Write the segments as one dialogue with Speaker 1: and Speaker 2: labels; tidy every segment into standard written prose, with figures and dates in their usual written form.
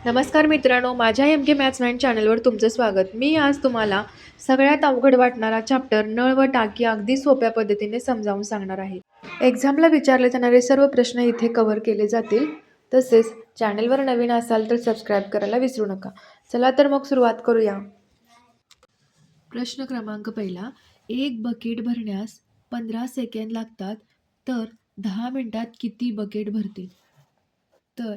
Speaker 1: नमस्कार मित्रांनो, माझ्या एम के मॅथ्स नाईन चॅनलवर तुमचं स्वागत. मी आज तुम्हाला सगळ्यात अवघड वाटणारा चॅप्टर नळ व टाकी अगदी सोप्या पद्धतीने समजावून सांगणार आहे. एक्झामला विचारले जाणारे सर्व प्रश्न इथे कव्हर केले जातील. तसेच चॅनलवर नवीन असाल तर सबस्क्राईब करायला विसरू नका. चला तर मग सुरुवात करूया. प्रश्न क्रमांक पहिला, एक बकेट भरण्यास 15 सेकंद लागतात, तर 10 मिनिटात किती बकेट भरतील? तर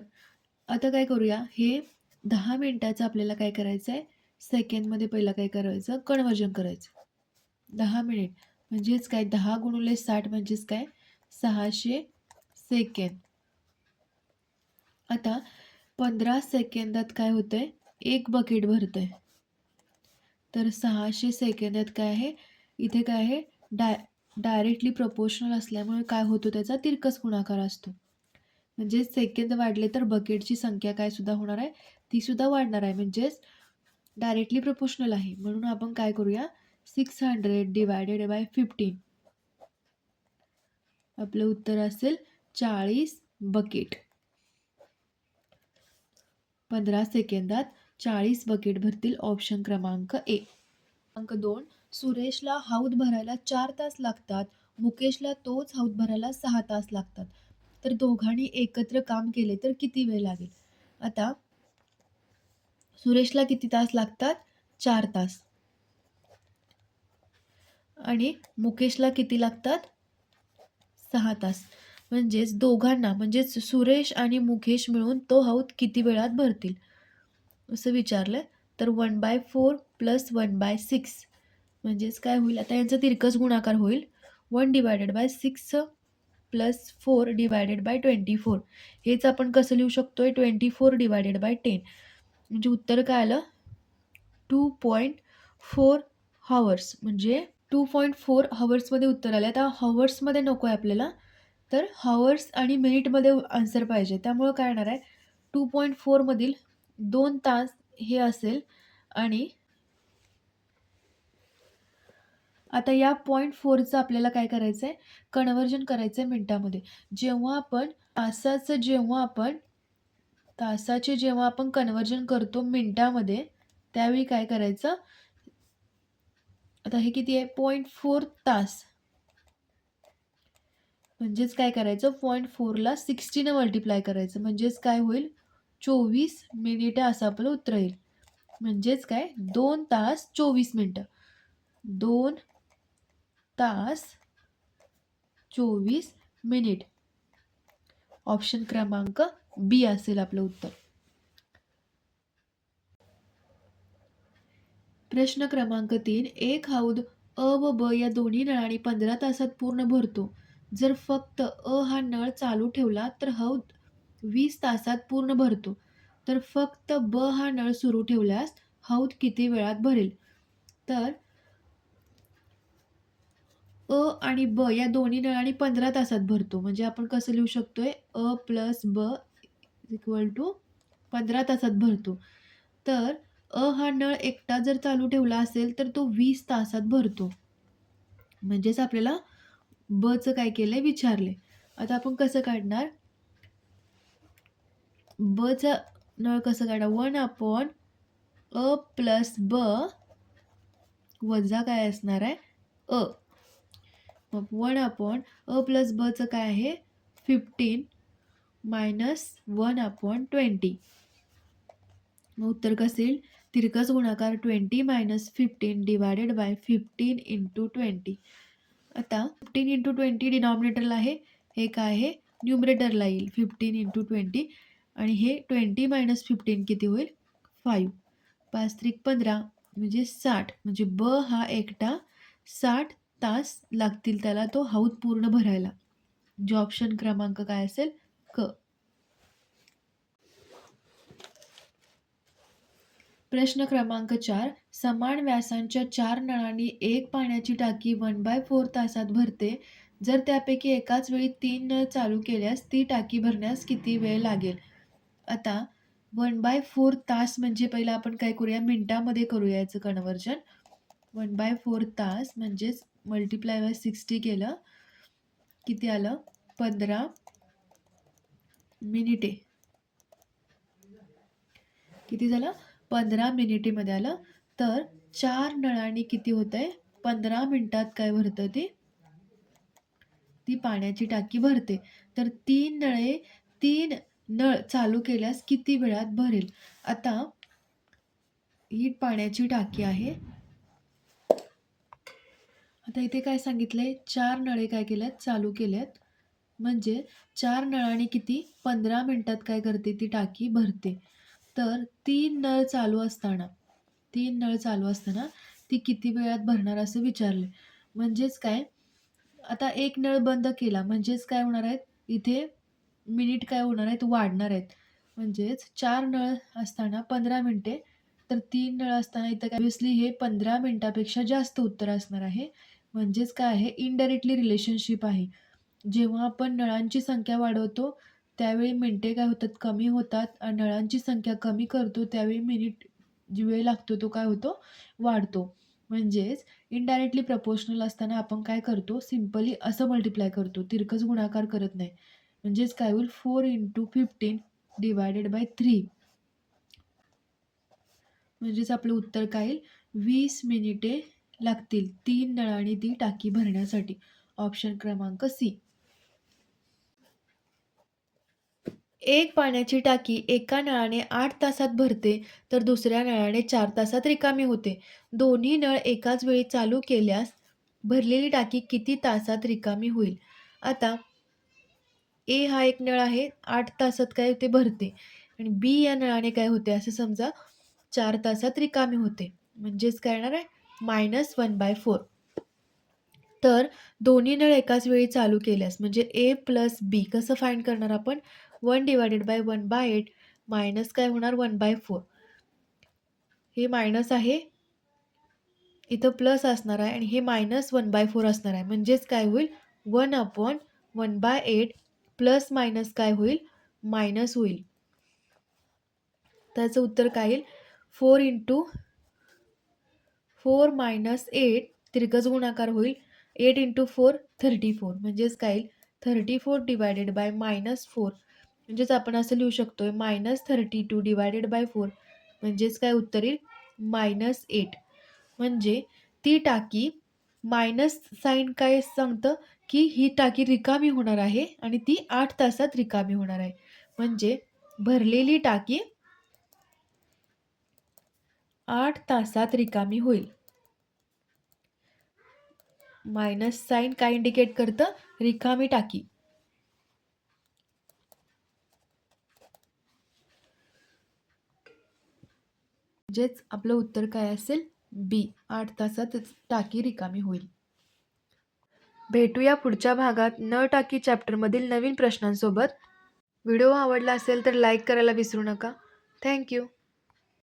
Speaker 1: आता काय करूया, हे 10 मिनिटाचं आपल्याला काय करायचं आहे, सेकंडमध्ये पहिला काय करायचं, कन्वर्जन करायचं. 10 मिनिट म्हणजेच काय, 10 गुणिले 60 म्हणजेच काय, 600 सेकंद. आता 15 सेकंदात काय होतंय, एक बकेट भरतंय. तर 600 सेकंदात काय आहे, इथे काय आहे, डायरेक्टली प्रपोर्शनल असल्यामुळे काय होतो, त्याचा तिरकस गुणाकार असतो. म्हणजे सेकंद वाढले तर बकेटची संख्या काय सुद्धा होणार आहे, ती सुद्धा वाढणार आहे. म्हणजेच डायरेक्टली प्रपोर्शनल आहे. म्हणून आपण काय करूया, 600 डिवायडेड बाय 15. आपलं उत्तर असेल 40 बकेट. 15 सेकंदात 40 बकेट भरतील. ऑप्शन क्रमांक ए. क्रमांक 2, सुरेशला हौद भरायला 4 तास लागतात, मुकेशला तोच हौद भरायला 6 तास लागतात. तर दोघांनी एकत्र काम केले तर किती वेळ लागेल? आता सुरेशला किती तास लागतात? 4 तास. आणि मुकेशला किती लागतात? 6 तास. म्हणजेच दोघांना, म्हणजेच सुरेश आणि मुकेश मिळून तो हौद किती वेळात भरतील असं विचारलं. तर 1/4 + 1/6 म्हणजेच काय होईल, आता यांचा तिरकस गुणाकार होईल. 1/6 + 4 डिवायडेड बाय 24. हेच आपण कसं लिहू शकतोय, 24 डिवायडेड बाय 10. म्हणजे उत्तर काय आलं, 2.4 हॉवर्स. म्हणजे 2.4 हॉवर्समध्ये उत्तर आले. आता हॉवर्समध्ये नको आहे आपल्याला, तर हॉवर्स आणि मिनिटमध्ये आन्सर पाहिजे. त्यामुळं काय येणार आहे, 2.4 मधील 2 तास हे असेल. आणि आता या 0.4चं आपल्याला काय करायचं आहे, कन्वर्जन करायचं आहे मिनिटामध्ये. जेव्हा आपण तासाचे जेव्हा आपण कन्वर्जन करतो मिनिटामध्ये, त्यावेळी काय करायचं, आता हे किती आहे, 0.4 तास. म्हणजेच काय करायचं, 0.4ला 60ने मल्टिप्लाय करायचं. म्हणजेच काय होईल, 24 मिनिटं असं आपलं उत्तर येईल. म्हणजेच काय, 2 तास 24 मिनिटं. 2 तास 24 मिनिट. ऑप्शन क्रमांक बी असेल आपलं उत्तर. प्रश्न क्रमांक 3, एक हौद अ व ब या दोन्ही नळांनी 15 तासात पूर्ण भरतो. जर फक्त अ हा नळ चालू ठेवला तर हौद 20 तासात पूर्ण भरतो. तर फक्त ब हा नळ सुरू ठेवल्यास हौद किती वेळात भरेल? तर अ आणि ब या दोन्ही नळांनी 15 तासात भरतो. म्हणजे आपण कसं लिहू शकतोय, अ प्लस ब इक्वल टू 15 तासात भरतो. तर अ हा नळ एकटा जर चालू ठेवला असेल तर तो 20 तासात भरतो. म्हणजेच आपल्याला बचं काय केलंय विचारले. आता आपण कसं काढणार, बचा नळ कसं काढणार, 1/अ प्लस ब वजा काय असणार आहे, अ. मग 1/अ प्लस बचं काय आहे, 15 मायनस 1/20. मग उत्तर कसं येईल, तिरकस गुणाकार 20 मायनस 15 डिवायडेड बाय 15 इंटू 20. आता 15 इंटू 20 डिनॉमिनेटरला आहे, हे काय आहे, न्यूमरेटरला येईल 15 इंटू 20. आणि हे 20 मायनस 15 किती होईल, 5. 5 त्रिक 15 म्हणजे 60. म्हणजे ब हा एकटा 60 तास लागतील त्याला तो हौद पूर्ण भरायला. जो ऑप्शन क्रमांक काय असेल, क. प्रश्न क्रमांक 4, समान व्यासांच्या 4 नळांनी एक पाण्याची टाकी 1/4 तासात भरते. जर त्यापैकी एकाच वेळी 3 नळ चालू केल्यास ती टाकी भरण्यास किती वेळ लागेल? आता 1/4 तास म्हणजे पहिला आपण काय करूया, मिनिटामध्ये करूया याचं कन्वर्जन. 1/4 तास म्हणजेच मल्टिप्लाय बाय 60 केलं, किती आलं, 15 मिनिटे. किती झालं? 15 मिनिटीमध्ये आलं. तर 4 नळांनी किती होतंय? 15 मिनिटात काय भरतं ते? ती पाण्याची टाकी भरते. तर 3 नळ चालू केल्यास किती वेळात भरेल? आता ही पाण्याची टाकी आहे. आता इथे काय सांगितलंय? 4 नळे काय केल्यात? चालू केल्यात. म्हणजे 4 नळांनी किती? 15 मिनिटात काय करते? ती टाकी भरते. तर 3 नळ चालू असताना ती किती वेळात भरणार असं विचारलंय. म्हणजेच काय? आता 1 नळ बंद केला म्हणजेच काय होणार आहेत? इथे मिनिट काय होणार आहेत? वाढणार आहेत. म्हणजेच 4 नळ असताना 15 मिनिटे, तर 3 नळ असताना इथं ऑब्व्हियसली हे 15 मिनिटापेक्षा जास्त उत्तर असणार आहे. म्हणजेच काय आहे? इनडायरेक्टली रिलेशनशिप आहे. जेव्हा आपण नळांची संख्या वाढवतो, त्यावेळी मिनिटे काय होतात? कमी होतात आणि नळांची संख्या कमी करतो, त्यावेळी मिनिट जी वेळ लागतो तो काय होतो? वाढतो. म्हणजेच इनडायरेक्टली प्रपोर्शनल असताना आपण काय करतो? सिंपली असं मल्टिप्लाय करतो, तिरकस गुणाकार करत नाही. म्हणजेच काय होईल? 4 × 15 डिवायडेड बाय 3. म्हणजेच आपलं उत्तर काय येईल? 20 मिनिटे लागतील 3 नळांनी ती टाकी भरण्यासाठी. ऑप्शन क्रमांक सी. एक पाण्याची टाकी एका नळाने 8 तासात भरते, तर दुसऱ्या नळाने 4 तासात रिकामी होते. दोन्ही नळ एकाच वेळी चालू केल्यास भरलेली टाकी किती तासात रिकामी होईल? आता ए हा एक नळ आहे, 8 तासात काय होते? भरते. आणि बी या नळाने काय होते? असं समजा 4 तासात रिकामी होते. म्हणजेच काय येणार आहे? -1/4. तर दोन्ही नळ एकाच वेळी चालू केल्यास म्हणजे ए प्लस बी कसं फाइंड करणार आपण? 1/1/8 मायनस काय होणार? 1/4. हे मायनस आहे, इथं प्लस असणार आहे आणि हे -1/4 असणार आहे. म्हणजेच काय होईल? 1/1/8 प्लस मायनस काय होईल? मायनस होईल. त्याचं उत्तर काय येईल? 4 × 8 तिरकस गुणाकार होईल. 8 × 4 34. म्हणजेच काय येईल? 34 डिवायडेड बाय -4. म्हणजेच आपण असं लिहू शकतोय -32 डिवायडेड बाय 4. म्हणजेच काय उत्तर येईल? -8. म्हणजे ती टाकी मायनस साइन काय सांगतं? की ही टाकी रिकामी होणार आहे आणि ती 8 तासात रिकामी होणार आहे. म्हणजे भरलेली टाकी 8 तासात रिकामी होईल. मायनस साइन काय इंडिकेट करतं? रिकामी टाकी. म्हणजेच आपलं उत्तर काय असेल? बी. 8 तासात टाकी रिकामी होईल. भेटूया पुढच्या भागात नळ टाकी चॅप्टरमधील नवीन प्रश्नांसोबत. व्हिडिओ आवडला असेल तर लाईक करायला विसरू नका. थँक्यू.